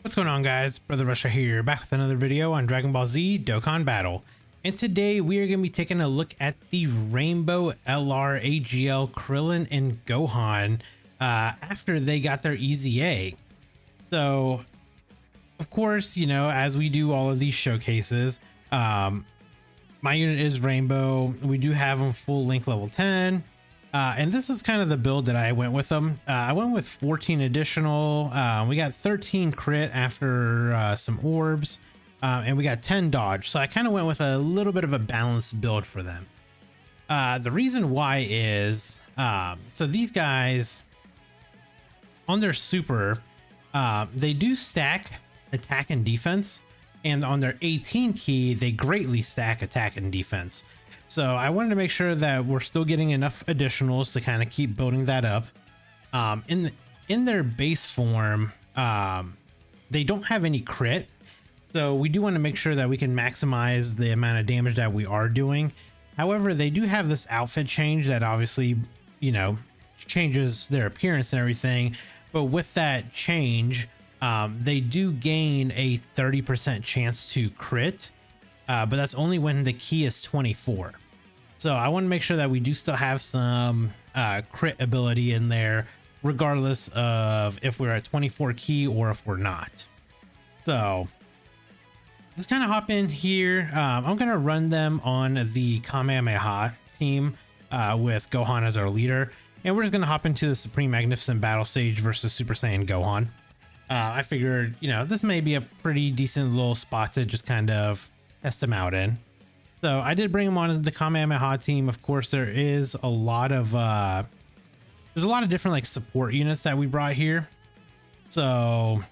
What's going on, guys? Brother Russia here, back with another video on Dragon Ball Z Dokkan Battle. And today we are going to be taking a look at the Rainbow LR AGL Krillin and Gohan after they got their EZA. So, of course, you know, as we do all of these showcases, my unit is Rainbow. We do have them full link level 10. And this is kind of the build that I went with them. I went with 14 additional. We got 13 crit after some orbs, and we got 10 dodge. So I kind of went with a little bit of a balanced build for them. The reason why is, so these guys on their super, they do stack attack and defense, and on their 18 key, they greatly stack attack and defense. So I wanted to make sure that we're still getting enough additionals to kind of keep building that up. In their base form, they don't have any crit. So we do want to make sure that we can maximize the amount of damage that we are doing. However, they do have this outfit change that obviously, you know, changes their appearance and everything. But with that change, they do gain a 30% chance to crit. But that's only when the key is 24. So I want to make sure that we do still have some crit ability in there, regardless of if we're at 24 key or if we're not. So let's kind of hop in here. I'm going to run them on the Kamehameha team with Gohan as our leader. And we're just going to hop into the Supreme Magnificent Battle stage versus Super Saiyan Gohan. I figured, you know, this may be a pretty decent little spot to just kind of test them out in. So I did bring them on the Kamehameha team. Of course, there is a lot of there's a lot of different like support units that we brought here. So,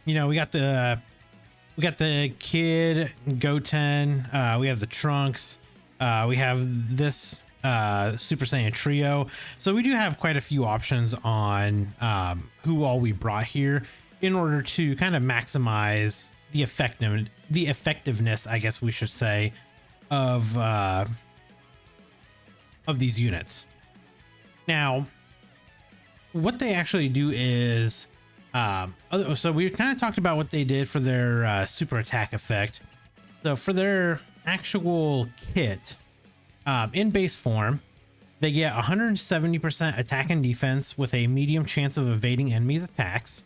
you know, we got the Kid, Goten, we have the Trunks, we have this Super Saiyan trio. So we do have quite a few options on who all we brought here in order to kind of maximize the effectiveness, I guess we should say, of these units. Now, what they actually do is, so we kind of talked about what they did for their super attack effect. So for their actual kit, in base form, they get 170% attack and defense with a medium chance of evading enemies' attacks.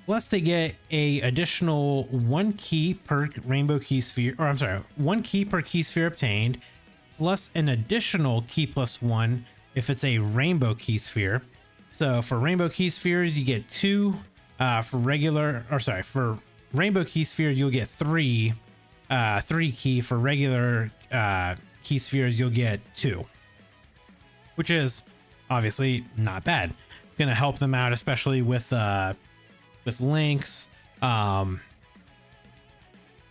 Plus, they get a additional 1 key per rainbow key sphere, or I'm sorry, 1 key per key sphere obtained, plus an additional key plus 1 if it's a rainbow key sphere. So for rainbow key spheres, you get 2. For rainbow key spheres, you'll get 3. 3 key. For regular key spheres, you'll get 2, which is obviously not bad. It's gonna help them out, especially with links.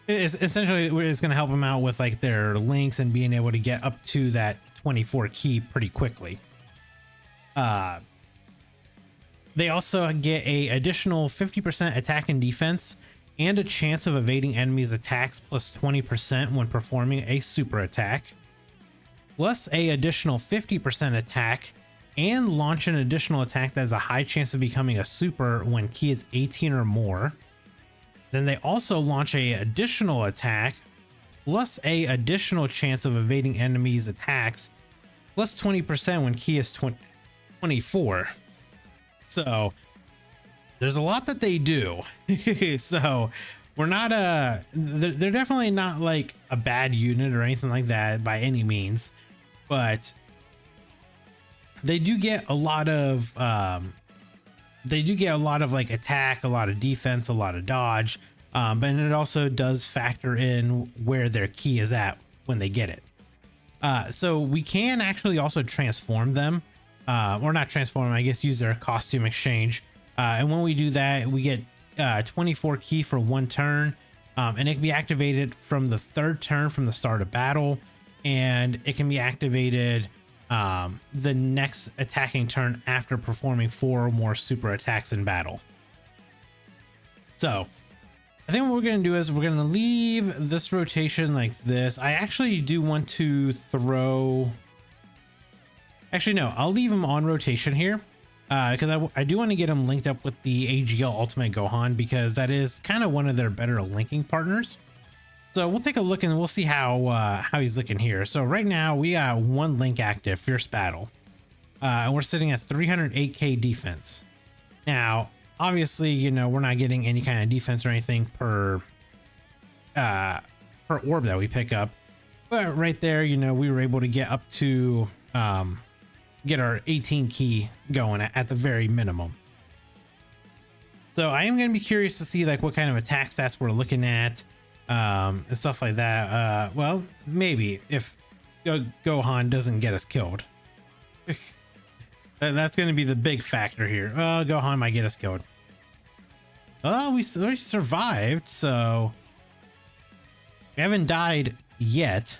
It's essentially going to help them out with like their links and being able to get up to that 24 key pretty quickly. They also get a additional 50% attack and defense and a chance of evading enemies' attacks plus 20% when performing a super attack, plus a additional 50% attack and launch an additional attack that has a high chance of becoming a super when key is 18 or more. Then they also launch a additional attack plus a additional chance of evading enemies' attacks plus 20% when key is 24. So there's a lot that they do. So we're not they're definitely not like a bad unit or anything like that by any means, but they do get a lot of like attack, a lot of defense, a lot of dodge, but it also does factor in where their key is at when they get it. So we can actually also transform them, or not transform them, I guess use their costume exchange. And when we do that, we get 24 key for 1 turn, and it can be activated from the 3rd turn from the start of battle, and it can be activated the next attacking turn after performing 4 or more super attacks in battle. So I think what we're going to do is we're going to leave this rotation like this. I actually do want to throw, actually no, I'll leave them on rotation here. because I do want to get him linked up with the AGL Ultimate Gohan, because that is kind of one of their better linking partners. So we'll take a look and we'll see how he's looking here. So right now we got one link active, Fierce Battle, and we're sitting at 308k defense. Now, obviously, you know, we're not getting any kind of defense or anything per orb that we pick up, but right there, you know, we were able to get up to get our 18 key going at the very minimum. So I am going to be curious to see like what kind of attack stats we're looking at, and stuff like that. Well, maybe if Gohan doesn't get us killed. That's going to be the big factor here. Gohan might get us killed. Oh, we survived, so we haven't died yet.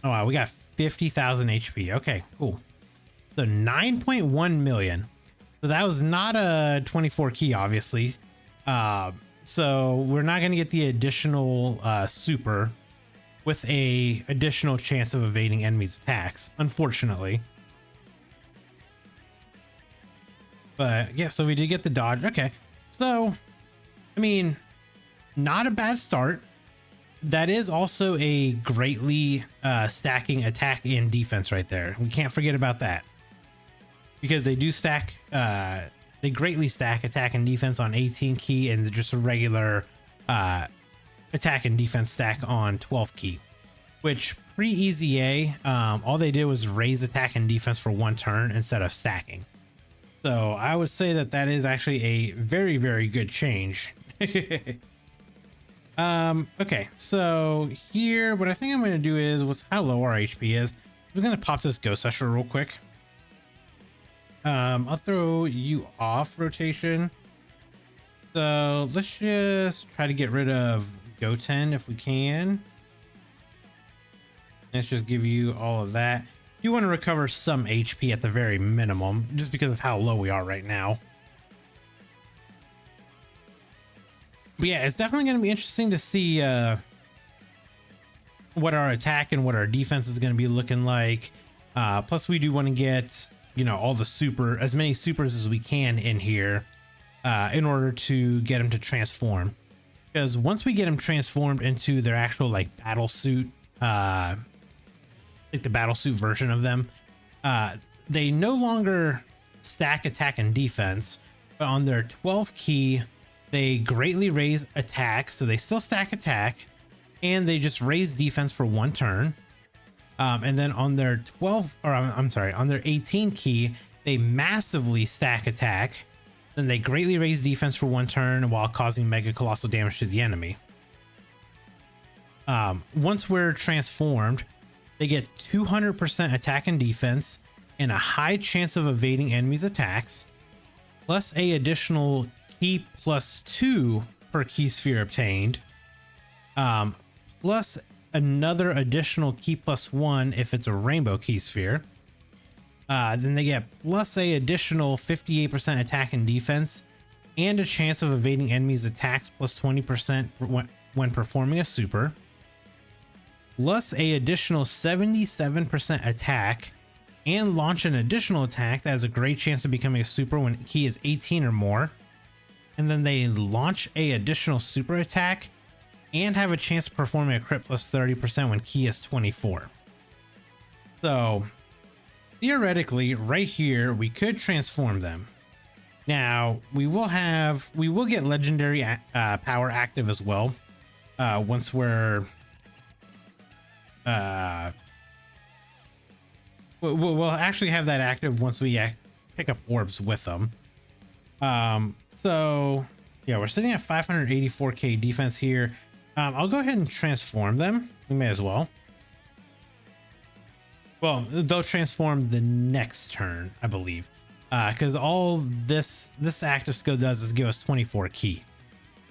Oh wow, we got 50,000 HP. Okay, cool. So 9.1 million. So that was not a 24 key, obviously. So we're not going to get the additional super with a additional chance of evading enemies' attacks, unfortunately. But yeah, so we did get the dodge. Okay, so I mean, not a bad start. That is also a greatly stacking attack and defense right there. We can't forget about that, because they do stack, they greatly stack attack and defense on 18 key and just a regular attack and defense stack on 12 key, which pre-EZA, all they did was raise attack and defense for one turn instead of stacking. So I would say that that is actually a very, very good change. Okay, so here, what I think I'm going to do is, with how low our HP is, we're going to pop this Ghost Usher real quick. I'll throw you off rotation. So let's just try to get rid of Goten if we can. Let's just give you all of that. You want to recover some HP at the very minimum, just because of how low we are right now. But yeah, it's definitely going to be interesting to see what our attack and what our defense is going to be looking like. Plus, we do want to get, you know, all the as many supers as we can in here in order to get them to transform. Because once we get them transformed into their actual like battle suit, like the battle suit version of them, they no longer stack attack and defense, but on their 12 key, they greatly raise attack. So they still stack attack and they just raise defense for one turn. And then on their 12, or I'm sorry, on their 18 key, they massively stack attack. Then they greatly raise defense for one turn while causing mega colossal damage to the enemy. Once we're transformed, they get 200% attack and defense and a high chance of evading enemies' attacks, plus a additional key +2 per key sphere obtained, plus another additional key +1 if it's a rainbow key sphere. Then they get plus a additional 58% attack and defense and a chance of evading enemies' attacks +20% when performing a super, plus a additional 77% attack and launch an additional attack that has a great chance of becoming a super when key is 18 or more. And then they launch a additional super attack and have a chance of performing a crit +30% when key is 24. So theoretically right here, we could transform them. Now we will get legendary power active as well. Once we're, we'll actually have that active once we pick up orbs with them. So yeah, we're sitting at 584k defense here. I'll go ahead and transform them. We may as well. Well, they'll transform the next turn, I believe, because all this active skill does is give us 24 key,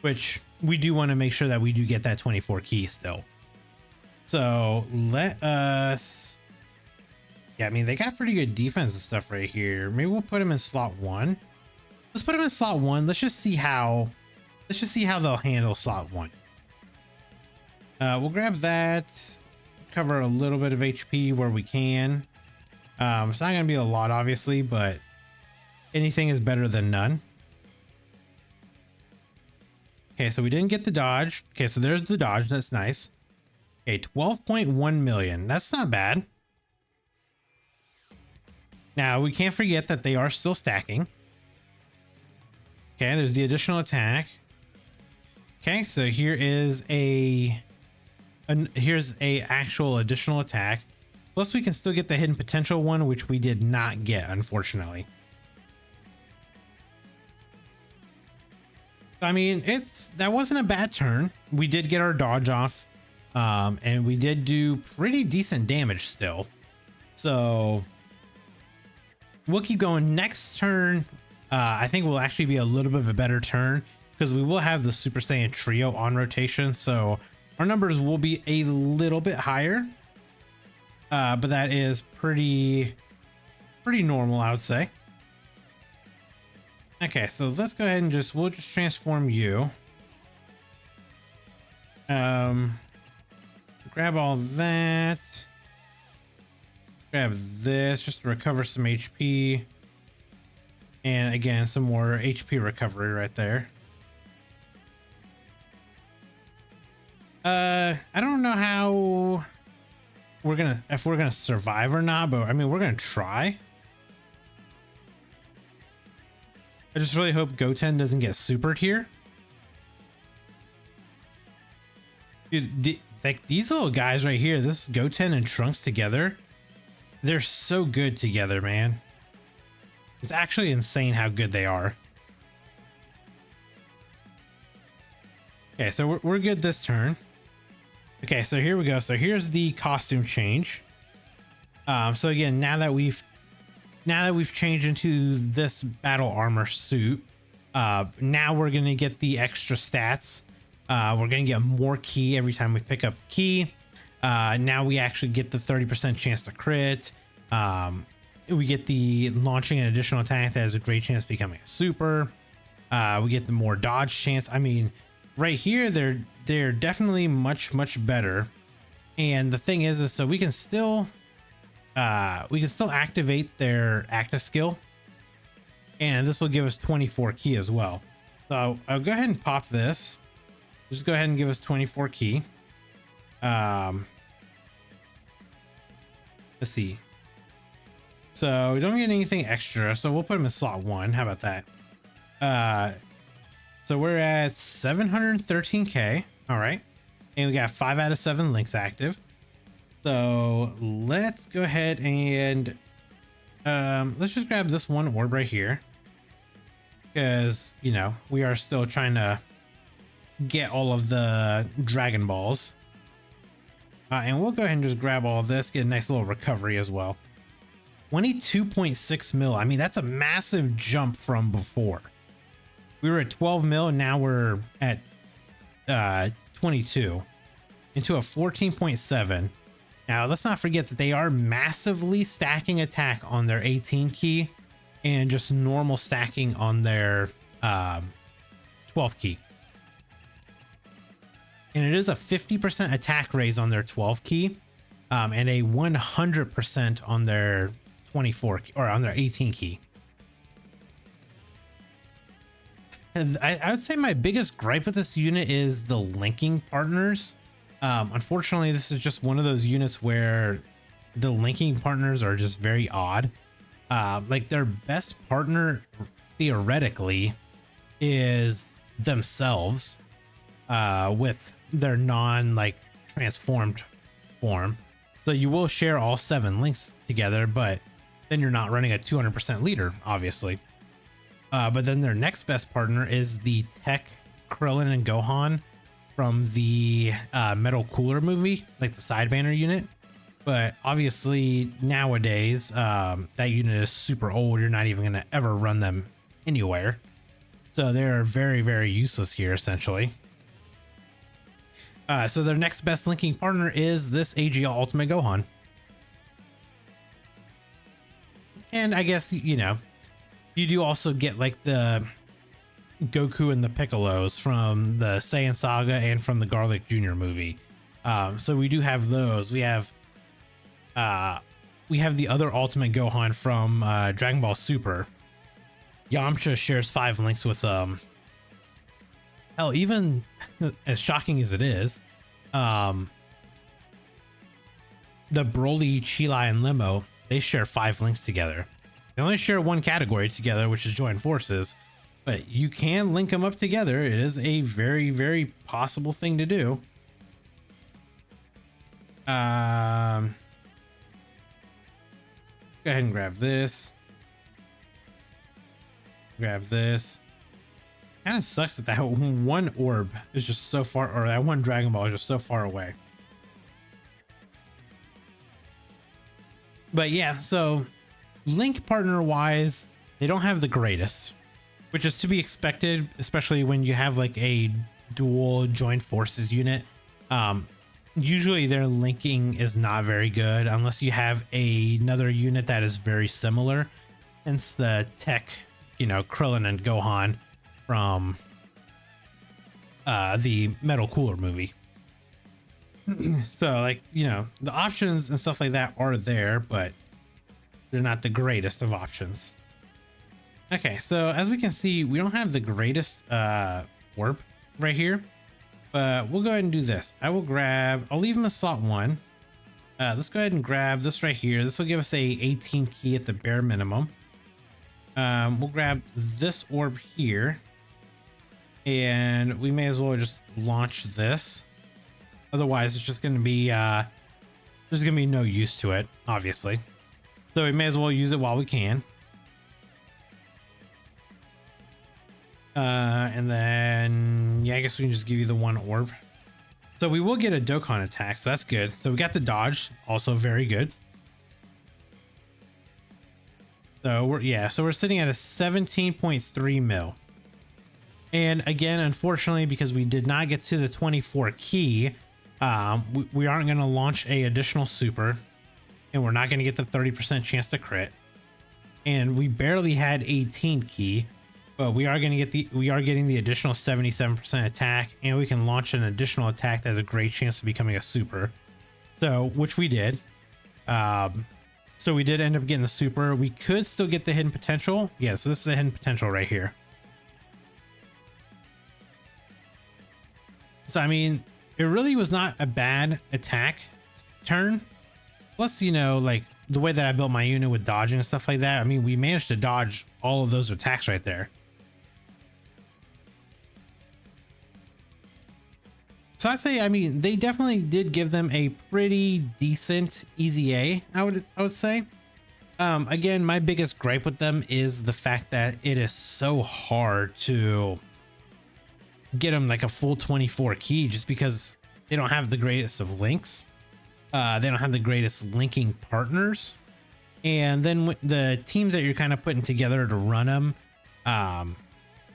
which we do want to make sure that we do get that 24 key still. So let us, yeah, I mean, they got pretty good defense and stuff right here. Maybe we'll put them in slot 1. Let's put them in slot 1. Let's just see how they'll handle slot 1. We'll grab that, cover a little bit of HP where we can. It's not gonna be a lot, obviously, but anything is better than none. Okay, so we didn't get the dodge. Okay, so there's the dodge. That's nice. Okay, 12.1 million. That's not bad. Now, we can't forget that they are still stacking. Okay, there's the additional attack. Okay, so here is here's a actual additional attack. Plus, we can still get the hidden potential one, which we did not get, unfortunately. I mean, that wasn't a bad turn. We did get our dodge off, and we did do pretty decent damage still. So we'll keep going. Next turn, I think will actually be a little bit of a better turn because we will have the Super Saiyan Trio on rotation. So our numbers will be a little bit higher, but that is pretty normal, I would say. Okay, so let's go ahead and we'll just transform you. Grab all that. Grab this just to recover some HP. And again, some more HP recovery right there. I don't know how if we're gonna survive or not, but I mean, we're gonna try. I just really hope Goten doesn't get supered here. Dude, like these little guys right here, this Goten and Trunks together, they're so good together, man. It's actually insane how good they are. Okay, so we're good this turn. Okay, so here we go. So here's the costume change. So again, now that we've changed into this battle armor suit, now we're gonna get the extra stats. We're gonna get more ki every time we pick up ki. Now we actually get the 30% chance to crit. We get the launching an additional attack that has a great chance of becoming a super. We get the more dodge chance. I mean, right here they're definitely much better. And the thing is so we can still activate their active skill, and this will give us 24 ki as well. So I'll go ahead and pop this. Just go ahead and give us 24 ki. Let's see. So we don't get anything extra, so we'll put them in slot 1. How about that? So we're at 713k. All right, and we got 5 out of 7 links active. So let's go ahead and let's just grab this one orb right here, because you know we are still trying to get all of the Dragon Balls, and we'll go ahead and just grab all of this, get a nice little recovery as well. 22.6 mil. I mean, that's a massive jump from before. We were at 12 mil, and now we're at 22 into a 14.7. Now, let's not forget that they are massively stacking attack on their 18 ki and just normal stacking on their 12 ki. And it is a 50% attack raise on their 12 ki, and a 100% on their 24 or on their 18 ki. I would say my biggest gripe with this unit is the linking partners. Unfortunately, this is just one of those units where the linking partners are just very odd. Like their best partner theoretically is themselves, with their non transformed form. So you will share all 7 links together, but then you're not running a 200% leader, obviously. But then their next best partner is the Tech Krillin and Gohan from the Metal Cooler movie, like the side banner unit. But obviously nowadays, that unit is super old. You're not even going to ever run them anywhere. So they're very useless here, essentially. So their next best linking partner is this AGL Ultimate Gohan. And I guess, you know, you do also get like the Goku and the Piccolos from the Saiyan Saga and from the Garlic Jr. movie. So we do have those. We have we have the other Ultimate Gohan from Dragon Ball Super. Yamcha shares 5 links with hell, even as shocking as it is, the Broly, Chilai, and Limo, they share 5 links together. They only share 1 category together, which is join forces, but you can link them up together. It is a very, very possible thing to do. Go ahead and grab this. Grab this. Kind of sucks that that one orb is just so far, or that one Dragon Ball is just so far away. But yeah, so link partner wise, they don't have the greatest, which is to be expected, especially when you have like a dual joint forces unit. Usually their linking is not very good unless you have another unit that is very similar. Hence the tech, you know, Krillin and Gohan from the Metal Cooler movie. So like, you know, the options and stuff like that are there, but they're not the greatest of options. Okay, so as we can see, we don't have the greatest orb right here, but we'll go ahead and do this. I'll leave him a slot 1. Let's go ahead and grab this right here. This will give us a 18 key at the bare minimum. We'll grab this orb here, and we may as well just launch this. Otherwise, it's just going to be there's going to be no use to it, obviously. So we may as well use it while we can. And then, yeah, I guess we can just give you the 1 orb. So we will get a Dokkan attack, so that's good. So we got the dodge, also very good. So we're sitting at a 17.3 mil. And again, unfortunately, because we did not get to the 24 key, we aren't going to launch a additional super, and we're not going to get the 30% chance to crit. And we barely had 18 key, but we are getting the additional 77% attack, and we can launch an additional attack that has a great chance of becoming a super. So, which we did. So we did end up getting the super. We could still get the hidden potential. Yeah, so this is the hidden potential right here. So, I mean, it really was not a bad attack turn. Plus, you know, like the way that I built my unit with dodging and stuff like that. I mean, we managed to dodge all of those attacks right there. So I'd say, I mean, they definitely did give them a pretty decent EZA, I would say. Again, my biggest gripe with them is the fact that it is so hard to get them like a full 24 key just because they don't have the greatest of links. They don't have the greatest linking partners. And then the teams that you're kind of putting together to run them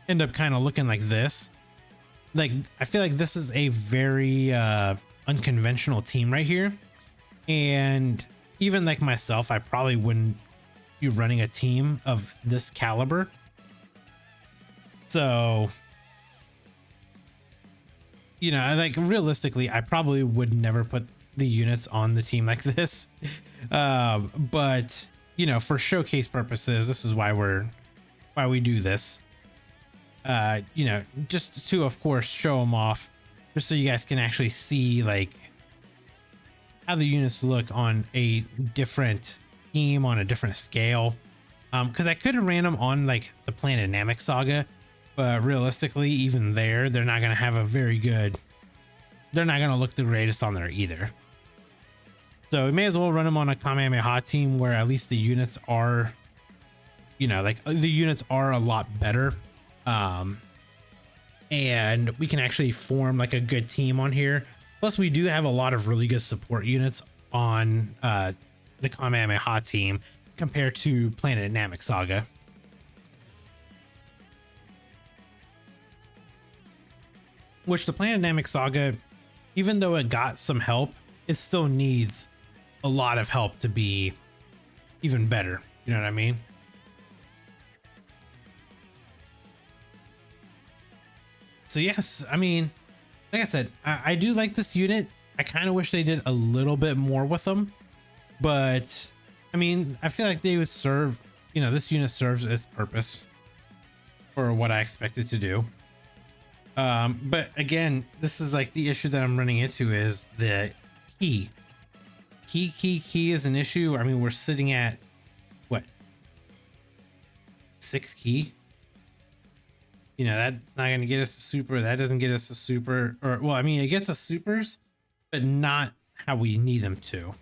end up kind of looking like this. Like, I feel like this is a very unconventional team right here. And even like myself, I probably wouldn't be running a team of this caliber. So, you know, like realistically, I probably would never put the units on the team like this. But, you know, for showcase purposes, this is why we do this. You know, just to, of course, show them off, just so you guys can actually see like how the units look on a different team, on a different scale. Because I could have ran them on like the Planet Namek Saga, but realistically, even there, they're not going to have a very good, they're not going to look the greatest on there either. So we may as well run them on a Kamehameha team where at least the units are, you know, like the units are a lot better. And we can actually form like a good team on here. Plus we do have a lot of really good support units on the Kamehameha team compared to Planet Namek Saga. Which the Planet Namek Saga, even though it got some help, it still needs a lot of help to be even better. You know what I mean? So yes, I mean, like I said, I do like this unit. I kind of wish they did a little bit more with them, but I mean, I feel like they would serve, you know, this unit serves its purpose for what I expect it to do. But again, this is like the issue that I'm running into is the key. Key is an issue. I mean, we're sitting at what, 6 key? You know, that's not going to get us a super. That doesn't get us a super. Or, well, I mean, it gets us supers, but not how we need them to.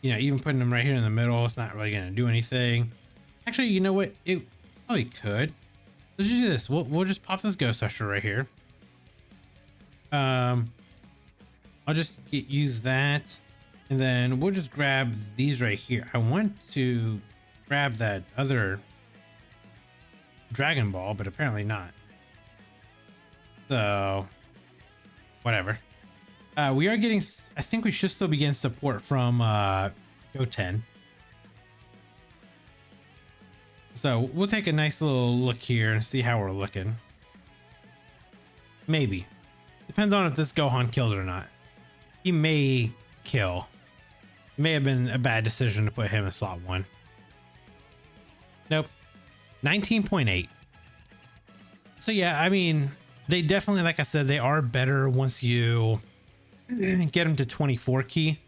You know, even putting them right here in the middle, it's not really going to do anything. Actually, you know what? It probably could. Let's just do this. We'll just pop this Ghost Usher right here. I'll just use that, and then we'll just grab these right here. I want to grab that other Dragon Ball, but apparently not. So, whatever. We are getting, I think we should still be getting support from Goten. So we'll take a nice little look here and see how we're looking. Maybe. Depends on if this Gohan kills or not. He may kill. It may have been a bad decision to put him in slot 1. Nope. 19.8. So yeah, I mean, they definitely, like I said, they are better once you get them to 24 key,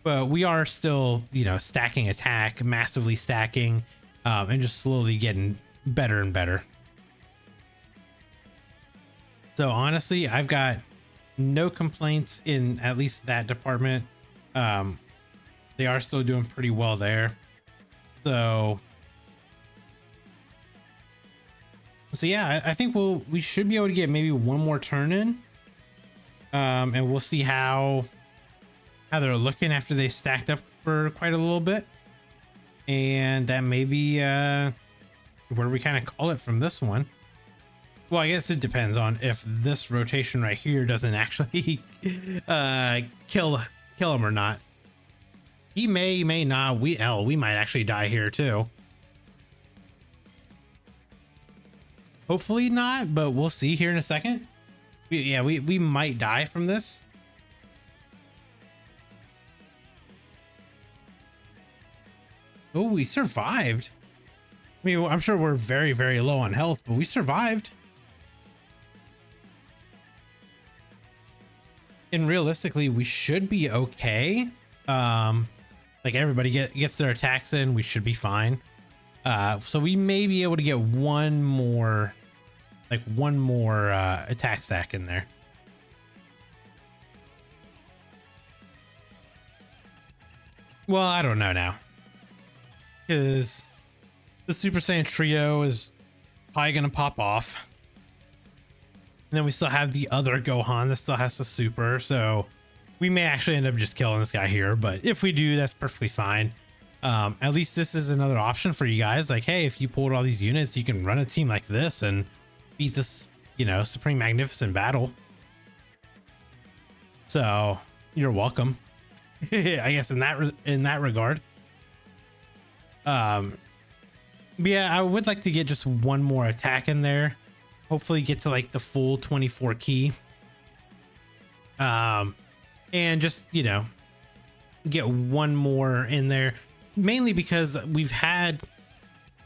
but we are still, you know, stacking attack, massively stacking, and just slowly getting better and better. So honestly, I've got no complaints in at least that department. They are still doing pretty well there. So yeah, I think we should be able to get maybe one more turn in. And we'll see how they're looking after they stacked up for quite a little bit. And that may be where we kind of call it from this one. Well, I guess it depends on if this rotation right here doesn't actually kill him or not. He may not. We might actually die here too. Hopefully not, but we'll see here in a second. We might die from this. Oh, we survived. I mean, I'm sure we're very, very low on health, but we survived. And realistically, we should be okay. Like everybody gets their attacks in, we should be fine. So we may be able to get one more attack stack in there. Well, I don't know now, because the Super Saiyan trio is probably gonna pop off, and then we still have the other Gohan that still has the super, so we may actually end up just killing this guy here. But if we do, that's perfectly fine. At least this is another option for you guys. Like, hey, if you pulled all these units, you can run a team like this and beat this, you know, Supreme Magnificent battle. So you're welcome. I guess in that regard. But yeah, I would like to get just one more attack in there. Hopefully get to like the full 24 key. And just, you know, get one more in there. Mainly because we've had,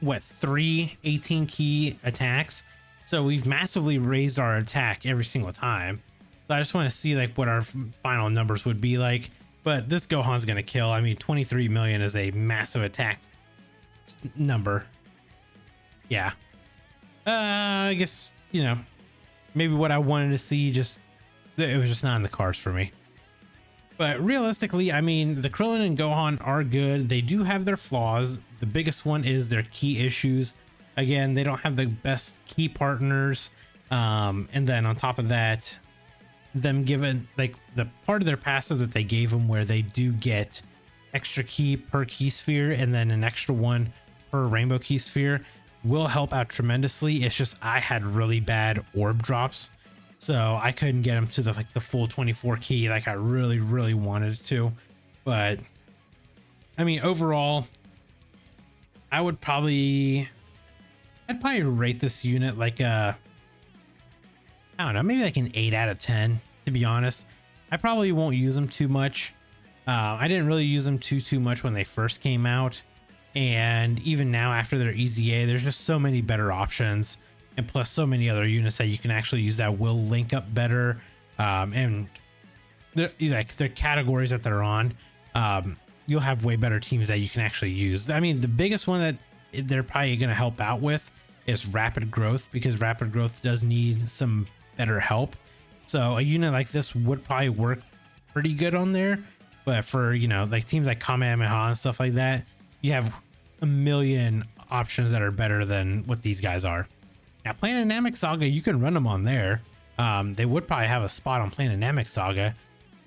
what, 3 18 key attacks. So we've massively raised our attack every single time. So I just want to see like what our final numbers would be like. But this Gohan's going to kill. I mean, 23 million is a massive attack number. Yeah. I guess, you know, maybe what I wanted to see, just it was just not in the cards for me. But realistically, I mean, the Krillin and Gohan are good. They do have their flaws. The biggest one is their key issues. Again, they don't have the best key partners. And then on top of that, them given like the part of their passive that they gave them where they do get extra key per key sphere and then an extra one per rainbow key sphere will help out tremendously. It's just I had really bad orb drops, so I couldn't get them to the full 24 key like I really wanted to. But I mean, overall, I'd probably rate this unit like a, I don't know, maybe like an 8 out of 10, to be honest. I probably won't use them too much. I didn't really use them too much when they first came out, and even now after their EZA, there's just so many better options, and plus so many other units that you can actually use that will link up better, and like their categories that they're on. You'll have way better teams that you can actually use. I mean, the biggest one that they're probably going to help out with is rapid growth, because rapid growth does need some better help. So a unit like this would probably work pretty good on there. But for, you know, like teams like Kamehameha and stuff like that, you have a million options that are better than what these guys are. Now, Planet Namek Saga, you can run them on there. They would probably have a spot on Planet Namek Saga,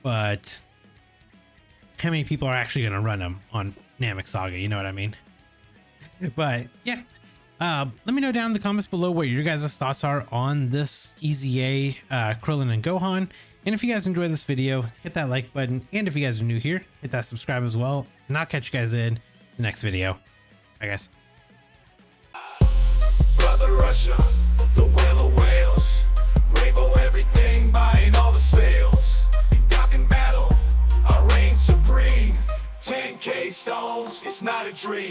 but how many people are actually going to run them on Namek Saga? You know what I mean? But yeah, let me know down in the comments below what your guys' thoughts are on this EZA, Krillin and Gohan. And if you guys enjoyed this video, hit that like button. And if you guys are new here, hit that subscribe as well. And I'll catch you guys in the next video. Bye, guys. Brother Russia, the whale of whales, rainbow everything, buying all the sales. Dokkan battle, I reign supreme. 10K stones, it's not a dream.